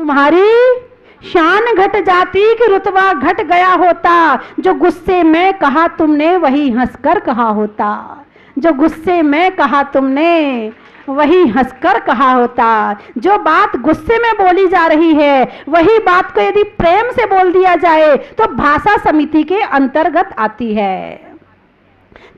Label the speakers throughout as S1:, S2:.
S1: तुम्हारी शान घट जाती कि रुतबा घट गया होता। जो गुस्से में कहा तुमने वही हंसकर कहा होता। जो गुस्से में कहा तुमने वही हंसकर कहा होता। जो बात गुस्से में बोली जा रही है वही बात को यदि प्रेम से बोल दिया जाए तो भाषा समिति के अंतर्गत आती है।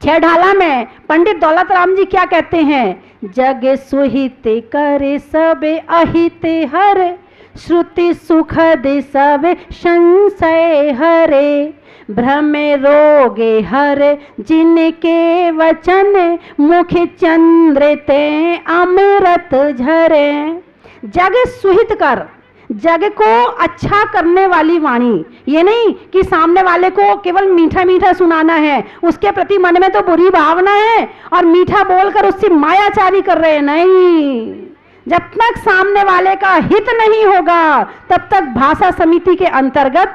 S1: छह ढाला में पंडित दौलत राम जी क्या कहते हैं? जग सुहिते करे सबे अहिते हर, श्रुति सुखद सब संशय हरे। भ्रम रोगे हर जिनके वचन, मुख चंद्र ते अमृत झरे। जग सुहित कर, जग को अच्छा करने वाली वाणी। ये नहीं कि सामने वाले को केवल मीठा मीठा सुनाना है, उसके प्रति मन में तो बुरी भावना है और मीठा बोलकर उससे मायाचारी कर रहे हैं। नहीं, जब तक सामने वाले का हित नहीं होगा तब तक भाषा समिति के अंतर्गत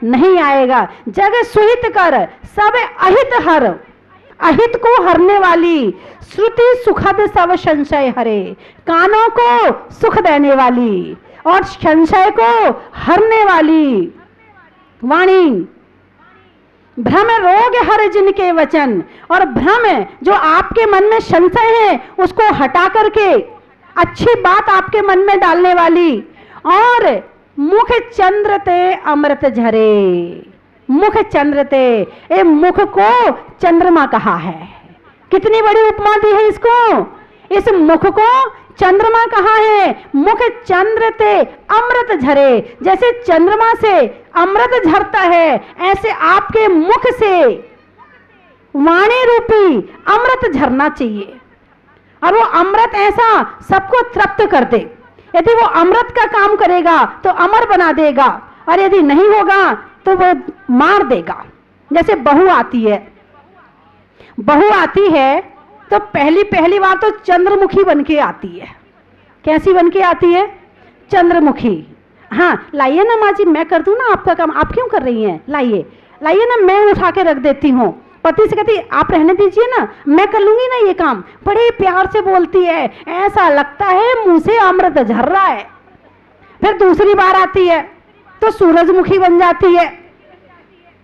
S1: नहीं आएगा। जग सुहित कर सब अहित हर, अहित को हरने वाली। श्रुति सुखद सब संशय हरे, कानों को सुख देने वाली और संशय को हरने वाली वाणी। भ्रम रोग हर जिनके वचन, और भ्रम जो आपके मन में संशय है उसको हटा करके अच्छी बात आपके मन में डालने वाली। और मुख चंद्र ते अमृत झरे, मुख चंद्र ते, ए मुख को चंद्रमा कहा है। कितनी बड़ी उपमा दी है इसको। इस मुख को चंद्रमा कहा है। मुख चंद्र ते अमृत झरे, जैसे चंद्रमा से अमृत झरता है ऐसे आपके मुख से वाणी रूपी अमृत झरना चाहिए। और वो अमृत ऐसा सबको तृप्त कर दे। यदि वो अमृत का काम करेगा तो अमर बना देगा, और यदि नहीं होगा तो वो मार देगा। जैसे बहू आती है, बहू आती है तो पहली बार तो चंद्रमुखी बन के आती है। कैसी बन के आती है? चंद्रमुखी। हाँ, लाइए ना माँ जी, मैं कर दूं ना आपका काम। आप क्यों कर रही हैं? लाइए लाइए ना, मैं उठा के रख देती हूँ। पति से कहती आप रहने दीजिए ना, मैं कर लूंगी ना ये काम। बड़े प्यार से बोलती है, ऐसा लगता है मुंह से अमृत झर रहा है। फिर दूसरी बार आती है तो सूरजमुखी बन जाती है।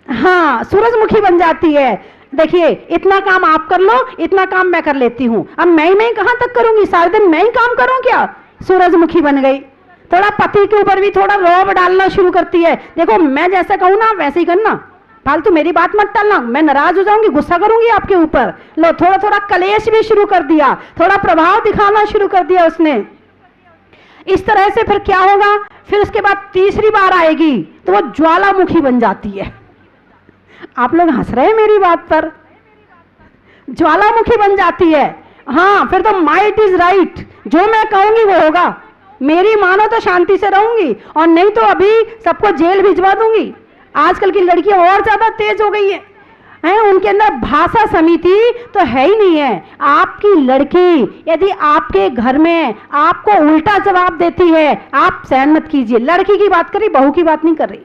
S1: हाँ, सूरजमुखी बन जाती है। देखिए, इतना काम आप कर लो, इतना काम मैं कर लेती हूँ। अब मैं कहाँ तक करूंगी? सारे दिन मैं ही काम करूँ क्या? सूरजमुखी बन गई। थोड़ा पति के ऊपर भी थोड़ा रौब डालना शुरू करती है। देखो, मैं जैसा कहूँ ना वैसे ही करना, फालतू मेरी बात मत टालना, मैं नाराज हो जाऊंगी, गुस्सा करूंगी आपके ऊपर। लो, थोड़ा थोड़ा कलेश भी शुरू कर दिया, थोड़ा प्रभाव दिखाना शुरू कर दिया उसने। इस तरह से फिर क्या होगा? फिर उसके बाद तीसरी बार आएगी तो वो ज्वालामुखी बन जाती है। आप लोग हंस रहे हैं मेरी बात पर। ज्वालामुखी बन जाती है। हाँ, फिर तो माइट इज राइट, जो मैं कहूंगी वो होगा। मेरी मानो तो शांति से रहूंगी, और नहीं तो अभी सबको जेल भिजवा दूंगी। आजकल की लड़कियां और ज्यादा तेज हो गई हैं, उनके अंदर भाषा समिति तो है ही नहीं है। आपकी लड़की यदि आपके घर में आपको उल्टा जवाब देती है, आप सहन मत कीजिए। लड़की की बात करी, बहू की बात नहीं कर रही।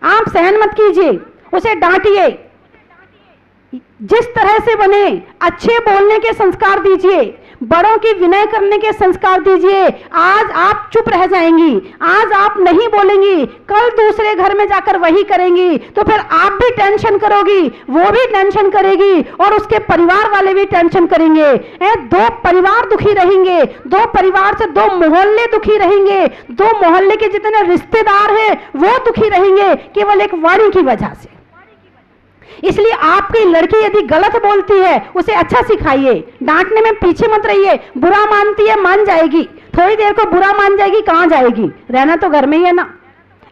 S1: आप सहन मत कीजिए, उसे डांटिए, जिस तरह से बने अच्छे बोलने के संस्कार दीजिए, बड़ों की विनय करने के संस्कार दीजिए। आज आप चुप रह जाएंगी, आज आप नहीं बोलेंगी, कल दूसरे घर में जाकर वही करेंगी, तो फिर आप भी टेंशन करोगी, वो भी टेंशन करेगी, और उसके परिवार वाले भी टेंशन करेंगे। दो परिवार दुखी रहेंगे, दो परिवार से दो मोहल्ले दुखी रहेंगे, दो मोहल्ले के जितने रिश्तेदार हैं वो दुखी रहेंगे, केवल एक वाणी की वजह से। इसलिए आपकी लड़की यदि गलत बोलती है उसे अच्छा सिखाइए, डांटने में पीछे मत रहिए। बुरा मानती है, मान जाएगी, थोड़ी देर को बुरा मान जाएगी, कहां जाएगी? रहना तो घर में ही है ना।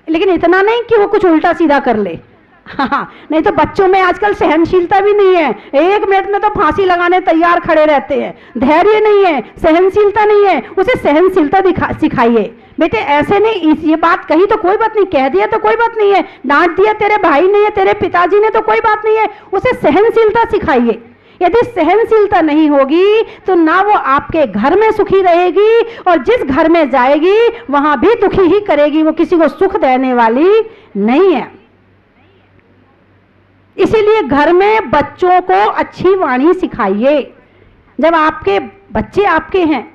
S1: लेकिन इतना नहीं कि वो कुछ उल्टा सीधा कर ले। हाँ, नहीं तो बच्चों में आजकल सहनशीलता भी नहीं है। 1 मिनट में तो फांसी लगाने तैयार खड़े रहते हैं। धैर्य नहीं है, सहनशीलता नहीं है, उसे सहनशीलता सिखाइए। बेटे ऐसे नहीं, ये बात कही तो कोई बात नहीं, कह दिया तो कोई बात नहीं है, डांट दिया तेरे भाई ने या तेरे पिताजी ने तो कोई बात नहीं है, उसे सहनशीलता सिखाइए। यदि सहनशीलता नहीं होगी तो ना वो आपके घर में सुखी रहेगी, और जिस घर में जाएगी वहां भी दुखी ही करेगी, वो किसी को सुख देने वाली नहीं है। इसीलिए घर में बच्चों को अच्छी वाणी सिखाइए। जब आपके बच्चे आपके हैं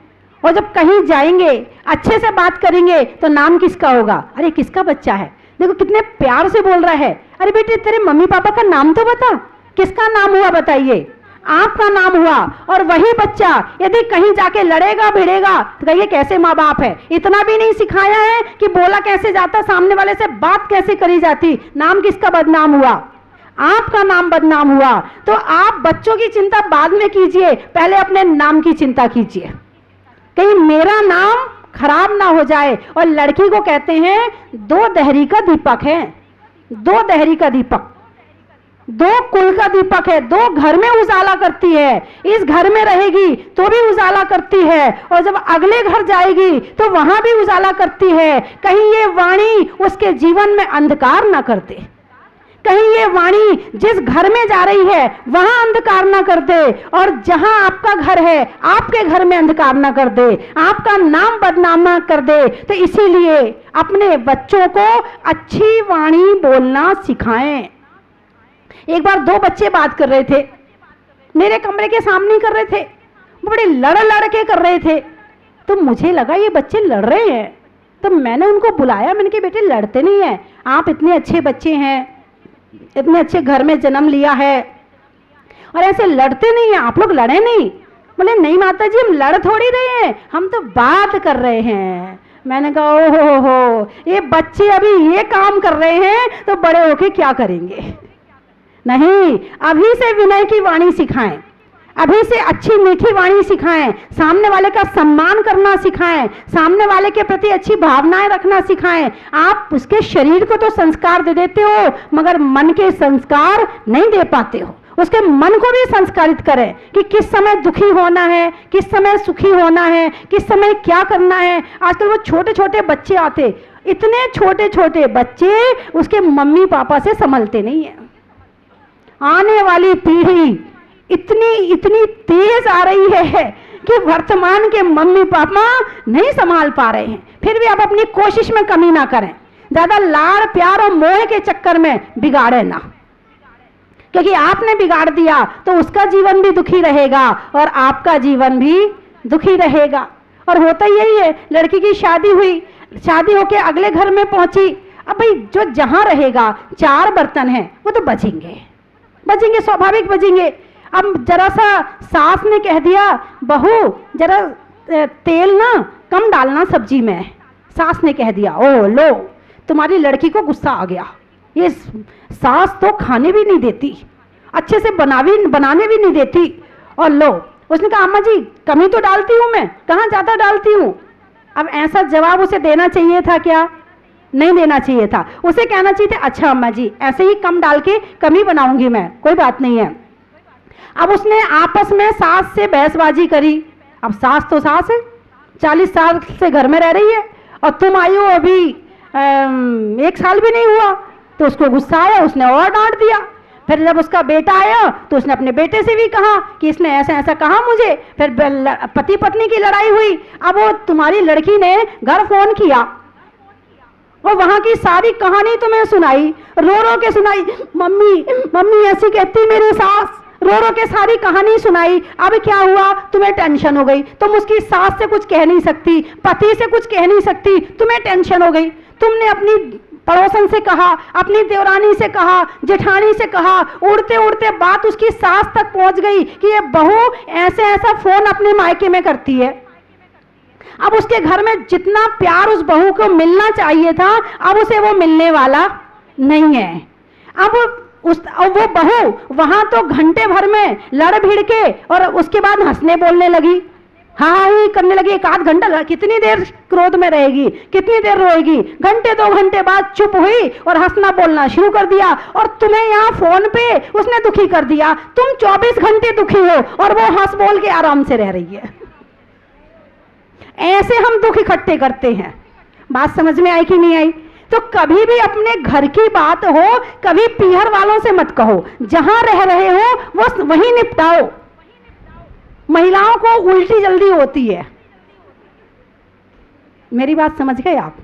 S1: और जब कहीं जाएंगे अच्छे से बात करेंगे तो नाम किसका होगा? अरे किसका बच्चा है, देखो कितने प्यार से बोल रहा है। अरे बेटे तेरे मम्मी पापा का नाम तो बता, किसका नाम हुआ बताइए? आपका नाम हुआ। और वही बच्चा यदि कहीं जाके लड़ेगा भिड़ेगा तो कहिए कैसे माँ बाप है, इतना भी नहीं सिखाया है कि बोला कैसे जाता, सामने वाले से बात कैसे करी जाती। नाम किसका बदनाम हुआ? आपका नाम बदनाम हुआ। तो आप बच्चों की चिंता बाद में कीजिए, पहले अपने नाम की चिंता कीजिए, कहीं मेरा नाम खराब ना हो जाए। और लड़की को कहते हैं दो दहरी का दीपक है, दो दहरी का दीपक, दो कुल का दीपक है, दो घर में उजाला करती है। इस घर में रहेगी तो भी उजाला करती है, और जब अगले घर जाएगी तो वहां भी उजाला करती है। कहीं ये वाणी उसके जीवन में अंधकार ना कर दे, कहीं ये वाणी जिस घर में जा रही है वहां अंधकार ना कर दे, और जहां आपका घर है आपके घर में अंधकार ना कर दे, आपका नाम बदनाम ना कर दे। तो इसीलिए अपने बच्चों को अच्छी वाणी बोलना सिखाएं। एक बार दो बच्चे बात कर रहे थे, मेरे कमरे के सामने कर रहे थे, बड़े लड़ के कर रहे थे। तो मुझे लगा ये बच्चे लड़ रहे हैं, तो मैंने उनको बुलाया, मैंने कहा बेटे लड़ते नहीं है, आप इतने अच्छे बच्चे हैं, इतने अच्छे घर में जन्म लिया है और ऐसे लड़ते नहीं है, आप लोग लड़े नहीं। बोले नहीं माता जी हम लड़ थोड़ी रहे हैं, हम तो बात कर रहे हैं। मैंने कहा ओहो हो, ये बच्चे अभी ये काम कर रहे हैं तो बड़े होके क्या करेंगे? नहीं, अभी से विनय की वाणी सिखाएं, अभी से अच्छी मीठी वाणी सिखाएं, सामने वाले का सम्मान करना सिखाएं, सामने वाले के प्रति अच्छी भावनाएं रखना सिखाएं। आप उसके शरीर को तो संस्कार दे देते हो मगर मन के संस्कार नहीं दे पाते हो। उसके मन को भी संस्कारित करें कि किस समय दुखी होना है, किस समय सुखी होना है, किस समय क्या करना है। आजकल वो छोटे छोटे बच्चे आते, इतने छोटे छोटे बच्चे उसके मम्मी पापा से संभलते नहीं है। आने वाली पीढ़ी इतनी तेज आ रही है कि वर्तमान के मम्मी पापा नहीं संभाल पा रहे हैं। फिर भी आप अपनी कोशिश में कमी ना करें, ज्यादा लाड़ प्यार और मोह के चक्कर में बिगाड़े ना, क्योंकि आपने बिगाड़ दिया तो उसका जीवन भी दुखी रहेगा और आपका जीवन भी दुखी रहेगा। और होता यही है, लड़की की शादी हुई, शादी होके अगले घर में पहुंची, अब भाई जो जहां रहेगा 4 बर्तन हैं वो तो बचेंगे, स्वाभाविक बचेंगे। अब जरा सा सास ने कह दिया बहू जरा तेल ना कम डालना सब्जी में, सास ने कह दिया, ओ लो तुम्हारी लड़की को गुस्सा आ गया, ये सास तो खाने भी नहीं देती, अच्छे से बनाने भी नहीं देती। और लो उसने कहा अम्मा जी कमी तो डालती हूँ मैं, कहाँ ज़्यादा डालती हूँ। अब ऐसा जवाब उसे देना चाहिए था क्या? नहीं देना चाहिए था। उसे कहना चाहिए था अच्छा अम्मा जी ऐसे ही कम डाल के कमी बनाऊंगी मैं, कोई बात नहीं है। अब उसने आपस में सास से बहसबाजी करी। अब सास तो सास है, 40 साल से घर में रह रही है और तुम आई हो अभी 1 साल भी नहीं हुआ। तो उसको गुस्सा आया, उसने और डांट दिया। फिर जब उसका बेटा आया तो उसने अपने बेटे से भी कहा कि इसने ऐसा ऐसा कहा मुझे। फिर पति पत्नी की लड़ाई हुई। अब वो तुम्हारी लड़की ने घर फोन किया और वहां की सारी कहानी तुम्हें सुनाई, रो रो के सुनाई, मम्मी मम्मी ऐसी कहती मेरी सास, रो रो के सारी कहानी सुनाई। अब क्या हुआ, तुम्हें टेंशन हो गई, तुम उसकी सास से कुछ कह नहीं सकती, पति से कुछ कह नहीं सकती, तुम्हें टेंशन हो गई। तुमने अपनी पड़ोसन से कहा, अपनी देवरानी से कहा, जेठानी से कहा, उड़ते उड़ते बात उसकी सास तक पहुंच गई कि ये बहू ऐसे ऐसा फोन अपने मायके में करती है। अब उसके घर में जितना प्यार उस बहू को मिलना चाहिए था अब उसे वो मिलने वाला नहीं है। अब वो बहू वहां तो घंटे भर में लड़ भिड़ के और उसके बाद हंसने बोलने लगी, हाँ ही करने लगी। 1 आध घंटा कितनी देर क्रोध में रहेगी, कितनी देर रोएगी। घंटे 2 घंटे बाद चुप हुई और हंसना बोलना शुरू कर दिया। और तुम्हें यहाँ फोन पे उसने दुखी कर दिया। तुम 24 घंटे दुखी हो और वो हंस बोल के आराम से रह रही है। ऐसे हम दुख इकट्ठे करते हैं। बात समझ में आई कि नहीं आई? तो कभी भी अपने घर की बात हो कभी पीहर वालों से मत कहो, जहां रह रहे हो वो वहीं निपटाओ। महिलाओं को उल्टी जल्दी होती है, मेरी बात समझ गए आप?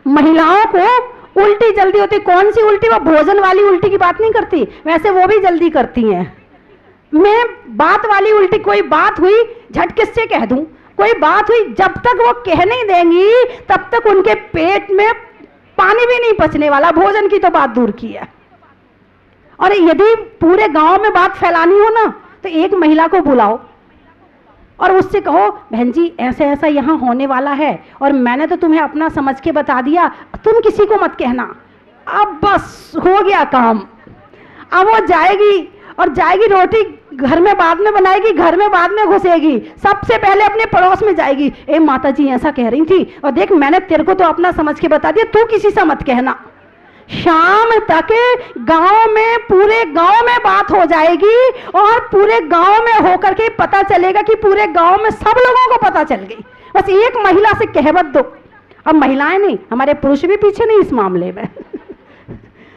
S1: महिलाओं को उल्टी जल्दी होती। कौन सी उल्टी? वो भोजन वाली उल्टी की बात नहीं करती, वैसे वो भी जल्दी करती हैं। मैं बात वाली उल्टी, कोई बात हुई झटके से कह दूं, कोई बात हुई, जब तक वो कह नहीं देंगी तब तक उनके पेट में पानी भी नहीं पचने वाला, भोजन की तो बात दूर की है। और यदि पूरे गांव में बात फैलानी हो ना तो एक महिला को बुलाओ और उससे कहो, बहन जी ऐसे ऐसा यहाँ होने वाला है और मैंने तो तुम्हें अपना समझ के बता दिया, तुम किसी को मत कहना। अब बस हो गया काम। अब वो जाएगी और जाएगी, रोटी घर में बाद में बनाएगी, घर में बाद में घुसेगी, सबसे पहले अपने पड़ोस में जाएगी, ए माता जी ऐसा कह रही थी और देख मैंने तेरे को तो अपना समझ के बता दिया, तू किसी से मत कहना। शाम तक गांव में, पूरे गांव में बात हो जाएगी और पूरे गांव में होकर के पता चलेगा कि पूरे गांव में सब लोगों को पता चल गई। बस एक महिला से कहवत दो। अब महिलाएं नहीं, हमारे पुरुष भी पीछे नहीं इस मामले में।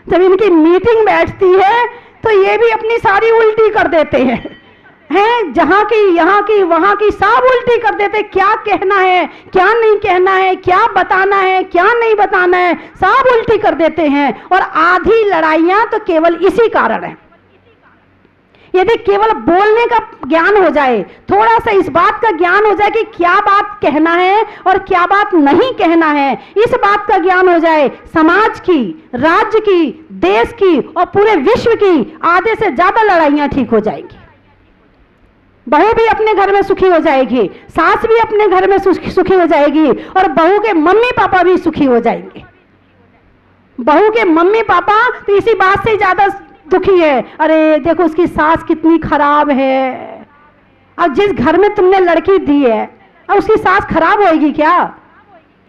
S1: जब इनकी मीटिंग बैठती है तो ये भी अपनी सारी उल्टी कर देते हैं, जहां की, यहाँ की, वहां की, सब उल्टी कर देते। क्या कहना है, क्या नहीं कहना है, क्या बताना है, क्या नहीं बताना है, सब उल्टी कर देते हैं। और आधी लड़ाइयां तो केवल इसी कारण है। यदि केवल बोलने का ज्ञान हो जाए, थोड़ा सा इस बात का ज्ञान हो जाए कि क्या बात कहना है और क्या बात नहीं कहना है, इस बात का ज्ञान हो जाए, समाज की, राज्य की, देश की और पूरे विश्व की आधे से ज्यादा लड़ाइयां ठीक हो जाएंगी। बहू भी अपने घर में सुखी हो जाएगी, सास भी अपने घर में सुखी हो जाएगी और बहू के मम्मी पापा भी सुखी हो जाएंगे। बहू के मम्मी पापा तो इसी बात से ज्यादा दुखी है, अरे देखो उसकी सास कितनी खराब है। अब जिस घर में तुमने लड़की दी है, अब उसकी सास खराब होएगी क्या?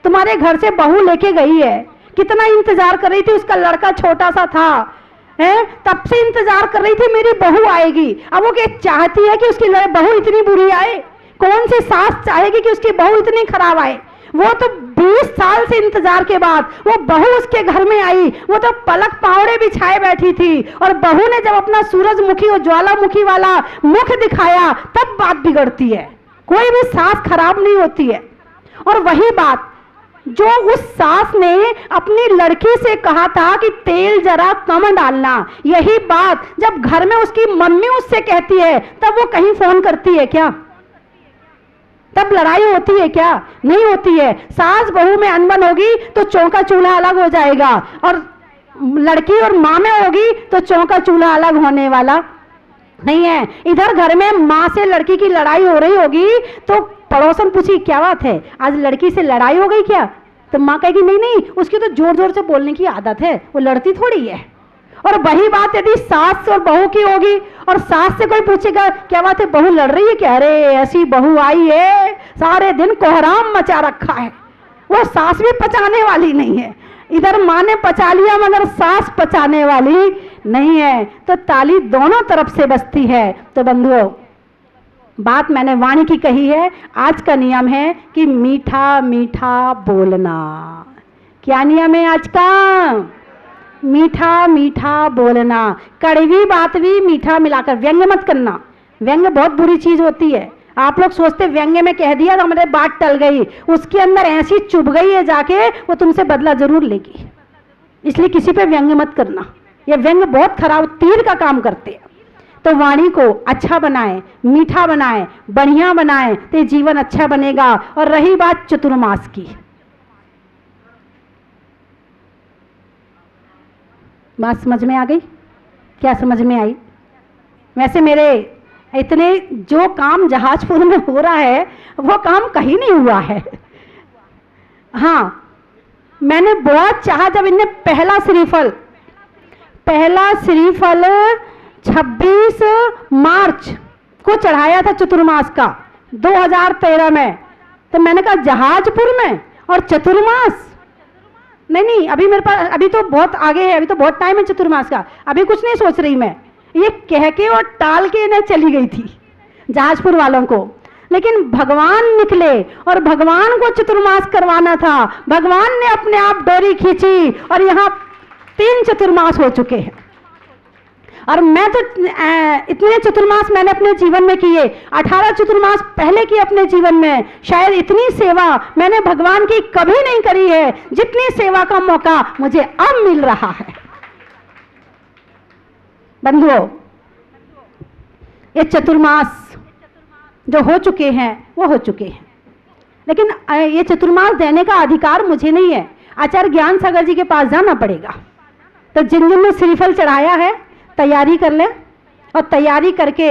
S1: तुम्हारे घर से बहू लेके गई है, कितना इंतजार कर रही थी, उसका लड़का छोटा सा था है, तब से इंतजार कर रही थी मेरी बहू आएगी। अब वो क्या चाहती है कि उसकी बहू इतनी बुरी आए? कौन सी सास चाहेगी कि उसकी बहू इतनी खराब आए? वो तो 20 साल से इंतजार के बाद वो बहू उसके घर में आई, वो तो पलक पावड़े बिछाए बैठी थी और बहू ने जब अपना सूरजमुखी और ज्वालामुखी वाला मुख दिखाया तब बात बिगड़ती है। कोई भी सास खराब नहीं होती है। और वही बात जो उस सास ने अपनी लड़की से कहा था कि तेल जरा कम डालना, यही बात जब घर में उसकी मम्मी उससे कहती है तब वो कहीं फोन करती है क्या? तब लड़ाई होती है क्या? नहीं होती है। सास बहू में अनबन होगी तो चौका चूल्हा अलग हो जाएगा और लड़की और माँ में होगी तो चौका चूल्हा अलग होने वाला नहीं है। इधर घर में माँ से लड़की की लड़ाई हो रही होगी तो पड़ोसन पूछी क्या बात है, आज लड़की से लड़ाई हो गई क्या? तो माँ कहेगी नहीं नहीं, उसकी तो जोर जोर से बोलने की आदत है, वो लड़ती थोड़ी है। और वही बात यदि सास और बहू की होगी और सास से कोई पूछेगा क्या बात है, बहू लड़ रही है क्या? अरे ऐसी बहू आई है, सारे दिन कोहराम मचा रखा है। वो सास भी पचाने वाली नहीं है। इधर माँ ने पचा लिया मगर सास पचाने वाली नहीं है, तो ताली दोनों तरफ से बजती है। तो बंधुओं, बात मैंने वाणी की कही है। आज का नियम है कि मीठा मीठा बोलना। क्या नियम है आज का? मीठा मीठा बोलना। कड़वी बात भी मीठा मिलाकर, व्यंग्य मत करना। व्यंग्य बहुत बुरी चीज होती है। आप लोग सोचते व्यंग्य में कह दिया तो हमारे बात टल गई, उसके अंदर ऐसी चुभ गई है जाके, वो तुमसे बदला जरूर लेगी। इसलिए किसी पे व्यंग्य मत करना। ये व्यंग्य बहुत खराब तीर का काम करते हैं। तो वाणी को अच्छा बनाए, मीठा बनाए, बढ़िया बनाए तो जीवन अच्छा बनेगा। और रही बात चतुर्मास की, बात समझ में आ गई? क्या समझ में आई? वैसे मेरे इतने जो काम जहाजपुर में हो रहा है वो काम कहीं नहीं हुआ है। हाँ, मैंने बहुत चाहा जब इनने पहला श्रीफल 26 मार्च को चढ़ाया था चतुर्मास का 2013 में, तो मैंने कहा जहाजपुर में और चतुर्मास नहीं, अभी मेरे पास, अभी तो बहुत आगे है, अभी तो बहुत टाइम है चतुर्मास का, अभी कुछ नहीं सोच रही मैं। ये कह के और टाल के इन्हें चली गई थी जहाजपुर वालों को, लेकिन भगवान निकले और भगवान को चतुर्मास करवाना था। भगवान ने अपने आप डोरी खींची और यहाँ 3 चतुर्मास हो चुके हैं। और मैं तो इतने चतुर्मास मैंने अपने जीवन में किए, 18 चतुर्मास पहले की अपने जीवन में। शायद इतनी सेवा मैंने भगवान की कभी नहीं करी है जितनी सेवा का मौका मुझे अब मिल रहा है। बंधुओं, ये चतुर्मास जो हो चुके हैं वो हो चुके हैं। लेकिन ये चतुर्मास देने का अधिकार मुझे नहीं है, आचार्य ज्ञान सागर जी के पास जाना पड़ेगा। तो जिन जिन ने श्रीफल चढ़ाया है तैयारी कर लें, और तैयारी करके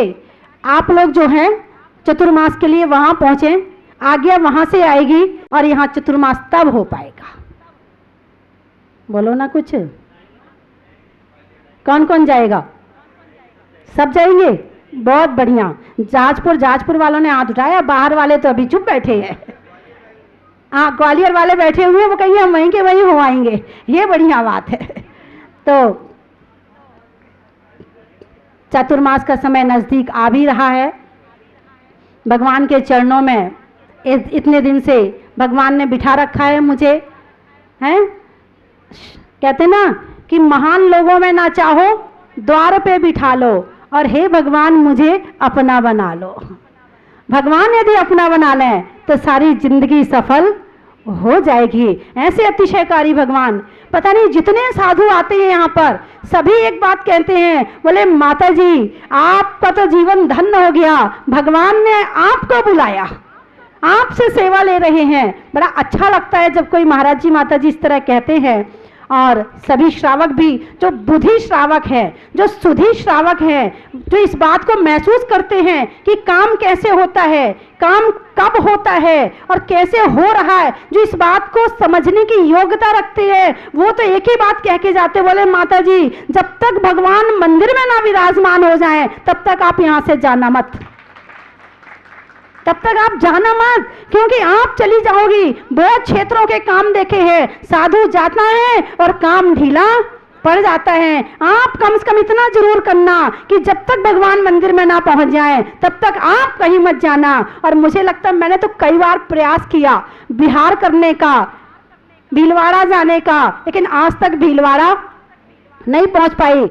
S1: आप लोग जो हैं चतुर्मास के लिए वहाँ पहुँचें। आज्ञा वहाँ से आएगी और यहाँ चतुर्मास तब हो पाएगा। बोलो ना कुछ, कौन कौन जाएगा? सब जाएंगे, बहुत बढ़िया। जाजपुर वालों ने हाथ उठाया, बाहर वाले तो अभी चुप बैठे हैं। हाँ, ग्वालियर वाले बैठे हुए हैं, वो कहेंगे हम वहीं के वहीं हो आएंगे, ये बढ़िया बात है। तो चतुर्मास का समय नज़दीक आ भी रहा है। भगवान के चरणों में इतने दिन से भगवान ने बिठा रखा है मुझे, हैं? कहते ना कि महान लोगों में ना चाहो द्वार पे बिठा लो, और हे भगवान मुझे अपना बना लो। भगवान यदि अपना बना लें तो सारी जिंदगी सफल हो जाएगी। ऐसे अतिशयकारी भगवान, पता नहीं जितने साधु आते हैं यहाँ पर सभी एक बात कहते हैं, बोले माता जी आपका तो जीवन धन्य हो गया, भगवान ने आपको बुलाया, आपसे सेवा ले रहे हैं। बड़ा अच्छा लगता है जब कोई महाराज जी माता जी इस तरह कहते हैं। और सभी श्रावक भी, जो बुद्धि श्रावक है, जो सुधी श्रावक है, जो इस बात को महसूस करते हैं कि काम कैसे होता है, काम कब होता है और कैसे हो रहा है, जो इस बात को समझने की योग्यता रखते हैं, वो तो एक ही बात कह के जाते, बोले माता जी जब तक भगवान मंदिर में ना विराजमान हो जाएं तब तक आप यहाँ से जाना मत, तब तक आप जाना मत, क्योंकि आप चली जाओगी। बहुत क्षेत्रों के काम देखे हैं, साधु जाता है और काम ढीला पड़ जाता है। आप कम से कम इतना जरूर करना कि जब तक भगवान मंदिर में ना पहुंच जाए तब तक आप कहीं मत जाना। और मुझे लगता है मैंने तो कई बार प्रयास किया बिहार करने का, भीलवाड़ा जाने का, लेकिन आज तक भीलवाड़ा नहीं पहुंच पाई।